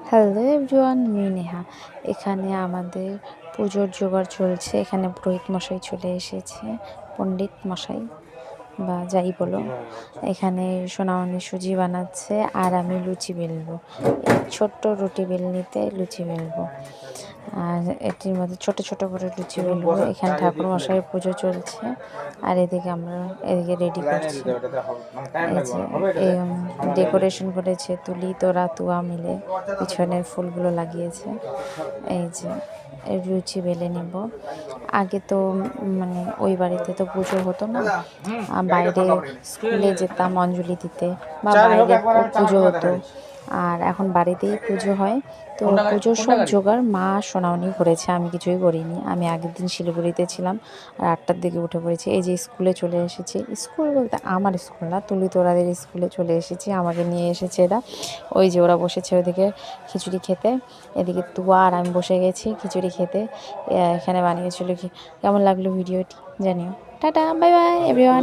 Hello everyone, আমি নেহা। এখানে আমাদের পুজোর জোগাড় চলছে। এখানে পুরোহিত মশাই চলে এসেছে, পণ্ডিত মশাই বা যাই বলো। এখানে সোনামণি সুজি বানাচ্ছে আর আমি লুচি বেলবো। এই ছোট্ট রুটি বেলনিতে লুচি বেলবো, আর এটির মধ্যে ছোট ছোট করে লুচি বেলবো। এখানে ঠাকুর মশাইয়ের পুজো চলছে আর এদিকে আমরা এদিকে রেডি করছি। এই যে ডেকোরেশন করেছে তুলি তোরা তুয়া মিলে, পিছনের ফুলগুলো লাগিয়েছে। এই যে লুচি বেলে নেব। আগে তো মানে ওই বাড়িতে তো পুজো হতো না, বাইরে স্কুলে যেতাম অঞ্জলি দিতে বা বাইরে পুজো হতো, আর এখন বাড়িতেই পুজো হয়। তো পুজোর সব জোগাড় মা সোনামণি করেছে, আমি কিছুই করিনি। আমি আগের দিন শিলিগুড়িতে ছিলাম আর 8টার দিকে উঠে পড়েছি। এই যে স্কুলে চলে এসেছি, স্কুল বলতে আমার স্কুল না, তুলি তোরাদের স্কুলে চলে এসেছি। আমাকে নিয়ে এসেছে এরা। ওই যে ওরা বসেছে ওদিকে খিচুড়ি খেতে, এদিকে তুয়া আর আমি বসে গেছি খিচুড়ি খেতে। এখানে বানিয়েছিল। কেমন লাগলো ভিডিওটি জানিও। Tata, bye bye everyone.